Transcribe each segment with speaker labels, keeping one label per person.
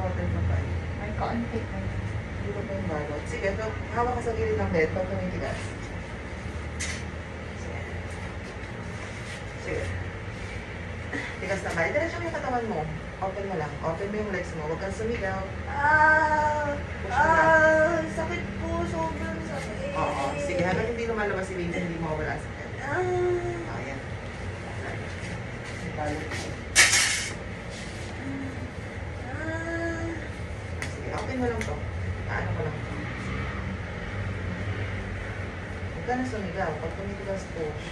Speaker 1: open mo pa.
Speaker 2: May kaunti na.
Speaker 1: Hindi ko pa yung balot. Sige, hawak ka sa gilid ng bed pag tumitigas. Sige. Sige. Tigas na ba? Diretso mo yung katawan mo. Open mo lang. Open mo yung legs mo. Huwag kang sumigaw. Push mo lang.
Speaker 2: Sakit po. Sobrang sakit.
Speaker 1: Oo. Sige, hanggang hindi lumalabas si baby, hindi mawawala sa kanya. Ayan. Balot mo. Sige, open mo lang to. Paano ko lang. Huwag ka na sumigaw. Pag tumitigas, push.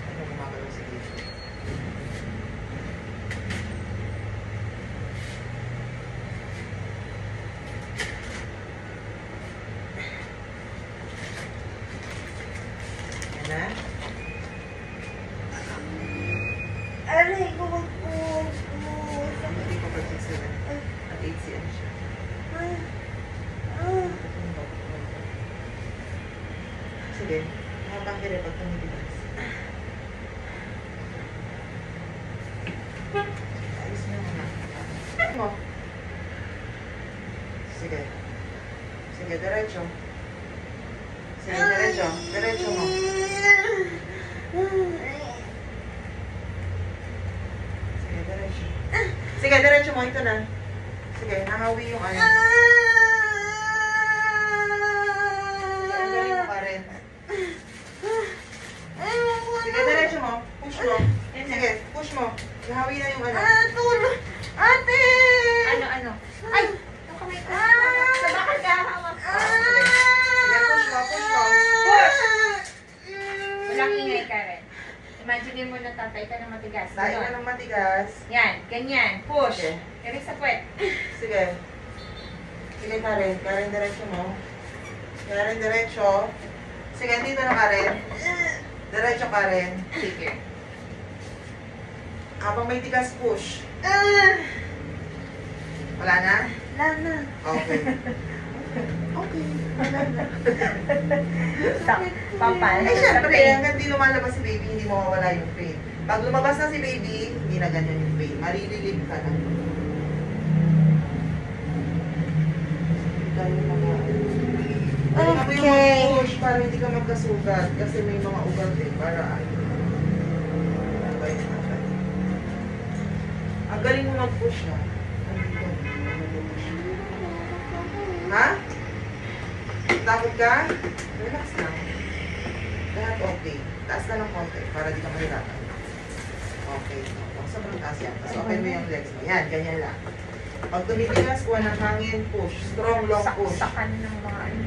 Speaker 1: Ano gumagalaw si baby? Yan na.
Speaker 2: Aray ko po.
Speaker 1: Hindi ko pa 6 at 8 cm siya. Sige, habang kire pag tumitigas. Ayos mo muna. Mo. Sige. Sige, diretso. Sige, diretso. Diretso mo. Sige, diretso. Sige, diretso mo. Ito na. Sige, nahawi yung ano. Sige, ang galing mo pa rin. Sige, diretso mo. Push mo. Sige, push mo. Nahawi na yung ano.
Speaker 2: Tulog. Ate!
Speaker 3: Ano? Ay! Yung kamay ko. Sa bakal ka hawak.
Speaker 1: Sige. Sige, push mo. Push mo.
Speaker 3: Push! Walang ingay ka rin. Imagine mo na tatay ka na matigas.
Speaker 1: Dahil
Speaker 3: Ganon.
Speaker 1: na ng matigas.
Speaker 3: Yan, ganyan. Push.
Speaker 1: Okay.
Speaker 3: Erik sa puwet.
Speaker 1: Sige. Sige, Karen. Karen, diretso mo. Karen, diretso. Sige, dito na, Karen. Diretso, Karen.
Speaker 3: Sige.
Speaker 1: Habang may tigas, push. Wala na?
Speaker 2: Lana.
Speaker 1: Okay. Okay. Wala na.
Speaker 3: Papal.
Speaker 1: Eh, syempre, hanggang di lumalabas si baby, hindi mawawala yung pain. Pag lumabas na si baby, hindi na ganyan yung pain. Marililip ka na.
Speaker 2: Okay.
Speaker 1: Push para hindi ka magkasugat. Kasi may mga ugat eh. Para ano. Ang galing mo mag-push ha. Ha? Takot ka? Relax lang. Lahat okay. Taas ka ng konti para di ka mahirapan. Okay. Huwag sobrang taas yan. Tapos open mo yung legs mo. Yan, ganyan lang. Pag tumitigas, kuha ng hangin, push. Strong, long push.
Speaker 3: Saksakan ng mga ano.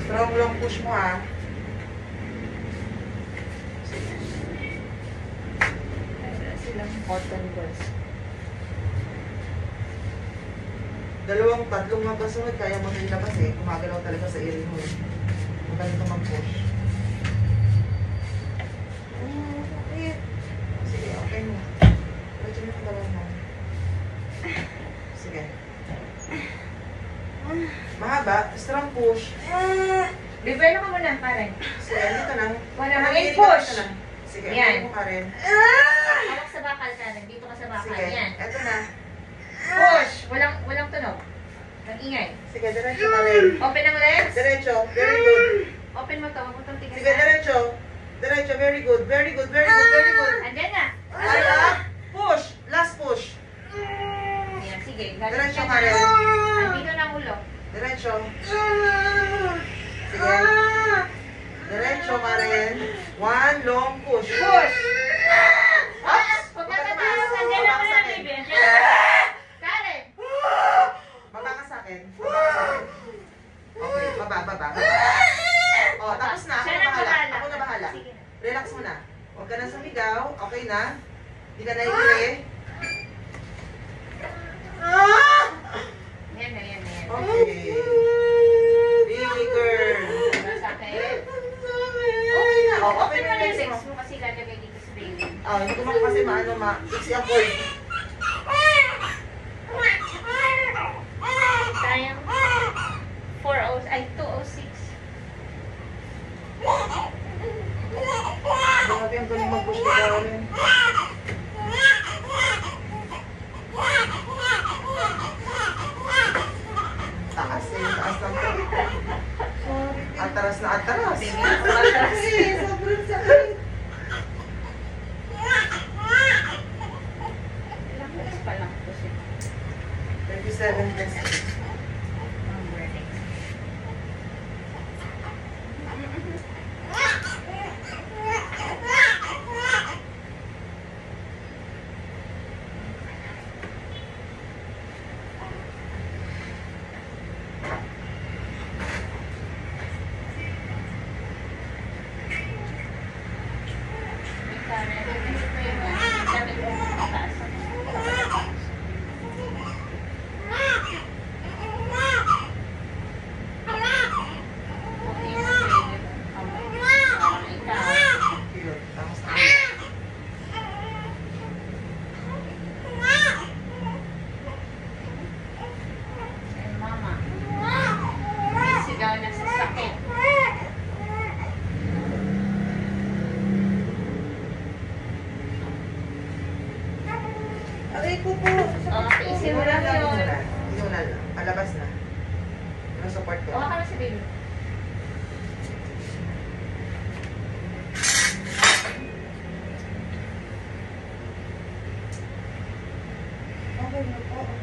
Speaker 1: Strong, long push mo ha. Sige.
Speaker 3: Meron silang cotton balls.
Speaker 1: Tatlong magkasunod, kaya mo na ilabas eh. Kumagalaw talaga sa area mo eh. Magaling ka mag-push. Sige, okay mo. Diretso mo yung katawan mo. Sige. Mahaba, strong push.
Speaker 3: Bibelo ka muna, pare.
Speaker 1: Sige, dito na.
Speaker 3: Wala hangin, push.
Speaker 1: Dito na. Sige,
Speaker 3: Yan.
Speaker 1: ano mo ka rin.
Speaker 3: Hawak sa bakal ka rin. Dito ka sa bakal.
Speaker 1: Sige,
Speaker 3: Yan.
Speaker 1: eto na.
Speaker 3: Push! Walang tunog. Nang ingay.
Speaker 1: Sige, diretso ka rin.
Speaker 3: Open ang legs.
Speaker 1: Diretso, very good.
Speaker 3: Open mo to. Huwag mo itong tigasan.
Speaker 1: Sige, diretso. Diretso, very good, very good, very good, very good.
Speaker 3: Andyan na.
Speaker 1: Right up. Push. Last push.
Speaker 3: Ayan, sige. Galing
Speaker 1: Diretso
Speaker 3: ka
Speaker 1: ka rin.
Speaker 3: na. Andito na ang ulo.
Speaker 1: Diretso. Sige. Diretso ka rin. One long push.
Speaker 3: Push!
Speaker 1: Ups!
Speaker 3: Huwag
Speaker 1: Huwag
Speaker 3: ka
Speaker 1: ka
Speaker 3: tataas.
Speaker 1: tumaas.
Speaker 3: Andyan na
Speaker 1: Baba ka
Speaker 3: muna,
Speaker 1: sa akin.
Speaker 3: baby. Andyan na. Karen!
Speaker 1: Baba ka sa akin. Baba ka sa akin. Okay, baba, baba. Oh, tapos na. Ako
Speaker 3: Siya
Speaker 1: na
Speaker 3: na
Speaker 1: bahala.
Speaker 3: bahala.
Speaker 1: Ako na bahala.
Speaker 3: Sige na.
Speaker 1: Relax mo na. Huwag ka na sumigaw. Okay na? Hindi ka naiili.
Speaker 3: Yan na, yan na, yan.
Speaker 1: Okay. Baby girl.
Speaker 3: Masakit.
Speaker 1: Okay na. Oh,
Speaker 3: Open mo
Speaker 1: yung
Speaker 3: na yung
Speaker 1: legs mo.
Speaker 3: legs mo kasi lalagay dito sa baby.
Speaker 1: Oh, hindi ko kasi maano iksi ang cord.
Speaker 3: Sayang. 406, ay 206.
Speaker 1: Grabe ang galing mag-push ni Karen. Taas eh, taas lang to.
Speaker 2: Sorry.
Speaker 1: Atras na atras.
Speaker 2: Kasi sobrang sakit.
Speaker 3: Ilang beses pa lang po siya.
Speaker 1: 37 pesos.
Speaker 3: Ang verdict. May Karen, ganito po yung damit mo pataas. Buti mo pwede. Parang ikaw.
Speaker 1: Cute. Tapos na.
Speaker 3: Ay, mama. Sigaw na sa sakit.
Speaker 2: Aray ko po.
Speaker 3: Okay, isin mo lang yun.
Speaker 1: Inunan lang. Palabas na. Ano support ko?
Speaker 3: Huwag ka na si baby.
Speaker 2: Okay na po.